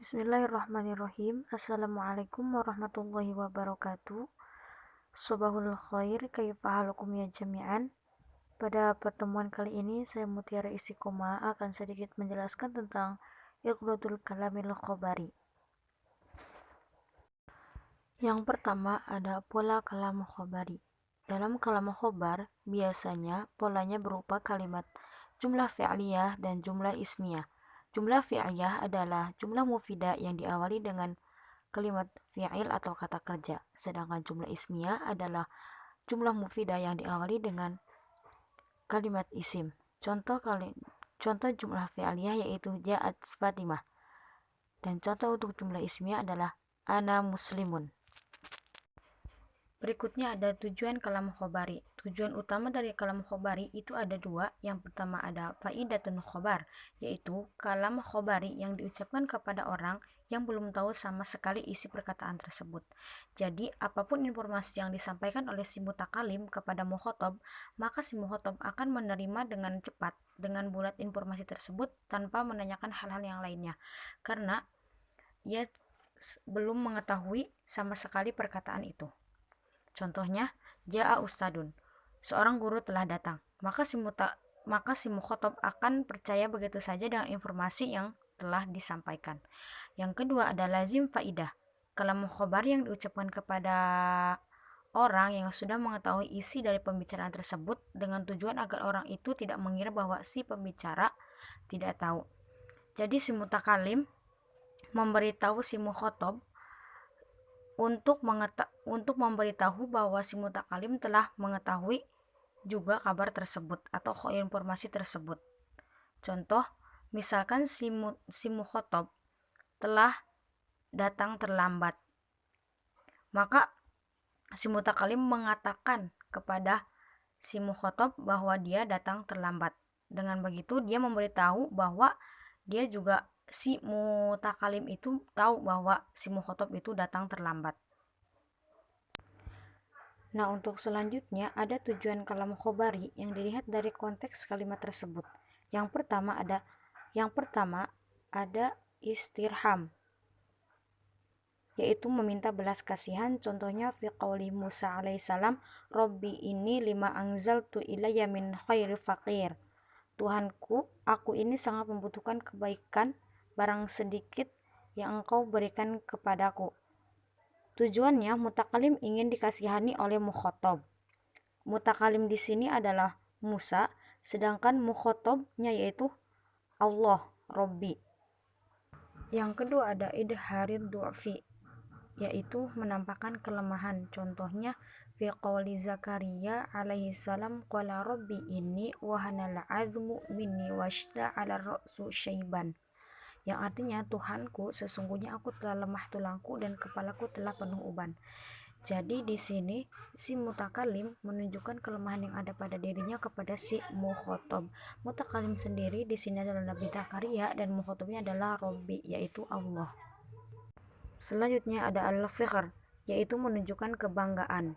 Bismillahirrahmanirrahim. Assalamualaikum warahmatullahi wabarakatuh. Sobahul khair, kaifa halukum ya jami'an. Pada pertemuan kali ini saya Mutiara Istiqomah akan sedikit menjelaskan tentang Iqratul Kalamil Khobari. Yang pertama ada pola kalam khobari. Dalam kalam khobar biasanya polanya berupa kalimat jumlah fi'liyah dan jumlah ismiyah. Jumlah fi'liyah adalah jumlah mufidah yang diawali dengan kalimat fi'il atau kata kerja, sedangkan jumlah ismiyah adalah jumlah mufidah yang diawali dengan kalimat isim. Contoh jumlah fi'liyah yaitu ja'at Fatimah, dan contoh untuk jumlah ismiyah adalah ana muslimun. Berikutnya ada tujuan kalam khobari. Tujuan utama dari kalam khobari itu ada dua. Yang pertama ada faidatun khobar, yaitu kalam khobari yang diucapkan kepada orang yang belum tahu sama sekali isi perkataan tersebut. Jadi apapun informasi yang disampaikan oleh si mutakalim kepada mukhotob, maka si mukhotob akan menerima dengan cepat, dengan bulat informasi tersebut tanpa menanyakan hal-hal yang lainnya, karena ia belum mengetahui sama sekali perkataan itu. Contohnya, ja'a ustadun, seorang guru telah datang. Maka si mukhotob akan percaya begitu saja dengan informasi yang telah disampaikan. Yang kedua ada lazim faidah. Kalam khobar yang diucapkan kepada orang yang sudah mengetahui isi dari pembicaraan tersebut dengan tujuan agar orang itu tidak mengira bahwa si pembicara tidak tahu. Jadi si mutakalim memberitahu si mukhotob untuk memberitahu bahwa si mutakalim telah mengetahui juga kabar tersebut atau informasi tersebut. Contoh, misalkan si mukhotob telah datang terlambat, maka si mutakalim mengatakan kepada si mukhotob bahwa dia datang terlambat. Dengan begitu dia memberitahu bahwa dia juga si mutakalim itu tahu bahwa si mukhotob itu datang terlambat. Nah, untuk selanjutnya ada tujuan kalam khobari yang dilihat dari konteks kalimat tersebut. Yang pertama ada istirham, yaitu meminta belas kasihan. Contohnya fi qauli Musa alaihissalam, Robbi ini lima anzaltu ilayya min khairi faqir. Tuhanku, aku ini sangat membutuhkan kebaikan barang sedikit yang engkau berikan kepadaku. Tujuannya mutakalim ingin dikasihani oleh mukhotob. Mutakalim di sini adalah Musa, sedangkan mukhotobnya yaitu Allah, Robbi. Yang kedua ada idharid du'fi, yaitu menampakkan kelemahan. Contohnya fi qauli Zakaria alaihi salam qala rabbi inni wahanal 'azmu minni washta'ala ra'su syaiban, yang artinya Tuhanku, sesungguhnya aku telah lemah tulangku dan kepalaku telah penuh uban. Jadi di sini si mutakalim menunjukkan kelemahan yang ada pada dirinya kepada si mukhotob. Mutakalim sendiri di sini adalah Nabi Zakaria dan mukhotobnya adalah Robbi, yaitu Allah. Selanjutnya ada al-fikhr, yaitu menunjukkan kebanggaan.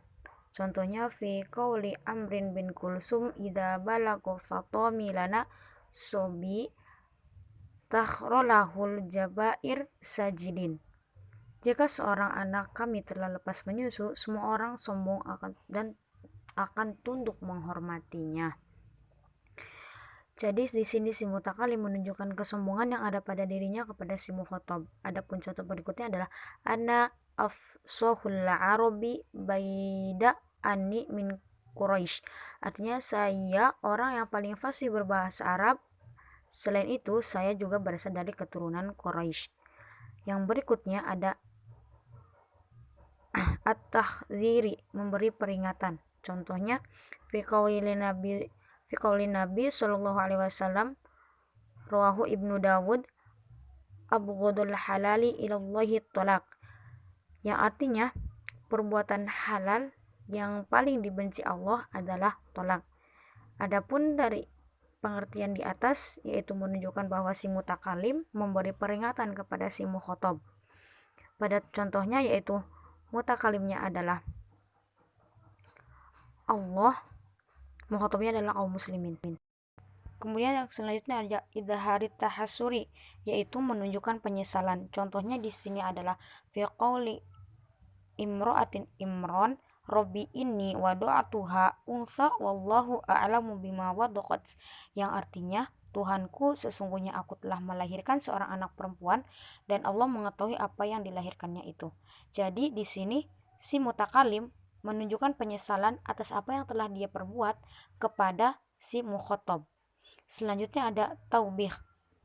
Contohnya fi qauli Amrin bin Kulsum idza balagha fatami lana sobi takhrolahul jabair sajidin. Jika seorang anak kami telah lepas menyusu, semua orang sombong akan tunduk menghormatinya. Jadi di sini si mutakalim menunjukkan kesombongan yang ada pada dirinya kepada si mukhotob. Adapun contoh berikutnya adalah ana afsahul arabi baida anni min Quraisy. Artinya saya orang yang paling fasih berbahasa Arab. Selain itu saya juga berasal dari keturunan Quraisy. Yang berikutnya ada at-tahdziri, memberi peringatan. Contohnya fi qauli Nabi sallallahu alaihi wasallam rawahu Ibnu Dawud abghadul halali ilallahi tolak, yang artinya perbuatan halal yang paling dibenci Allah adalah tolak. Adapun dari pengertian di atas yaitu menunjukkan bahwa si mutakalim memberi peringatan kepada si mukhotob. Pada contohnya yaitu mutakalimnya adalah Allah, mukhotobnya adalah kaum muslimin. Kemudian yang selanjutnya ada idharit tahasuri, yaitu menunjukkan penyesalan. Contohnya di sini adalah fi qauli imro'atin imron Robbi inni wadu'atuha unsa wallahu a'lamu bima wadaqat, yang artinya Tuhanku, sesungguhnya aku telah melahirkan seorang anak perempuan dan Allah mengetahui apa yang dilahirkannya itu. Jadi di sini si mutakalim menunjukkan penyesalan atas apa yang telah dia perbuat kepada si mukhatab. Selanjutnya ada taubih,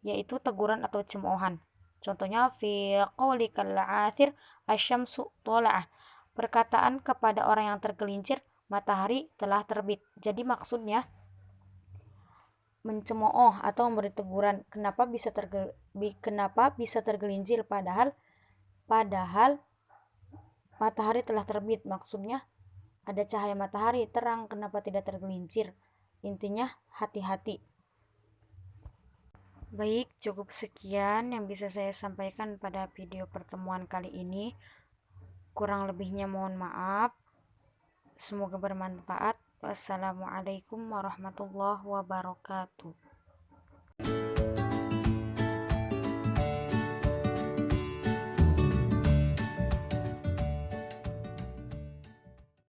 yaitu teguran atau cemoohan. Contohnya fi qaulikal athir asyamsu tola'ah, perkataan kepada orang yang tergelincir, matahari telah terbit. Jadi maksudnya mencemooh atau memberi teguran, kenapa bisa tergelincir padahal matahari telah terbit. Maksudnya ada cahaya matahari terang, kenapa tidak tergelincir? Intinya hati-hati. Baik, cukup sekian yang bisa saya sampaikan pada video pertemuan kali ini. Kurang lebihnya mohon maaf. Semoga bermanfaat. Wassalamualaikum warahmatullahi wabarakatuh.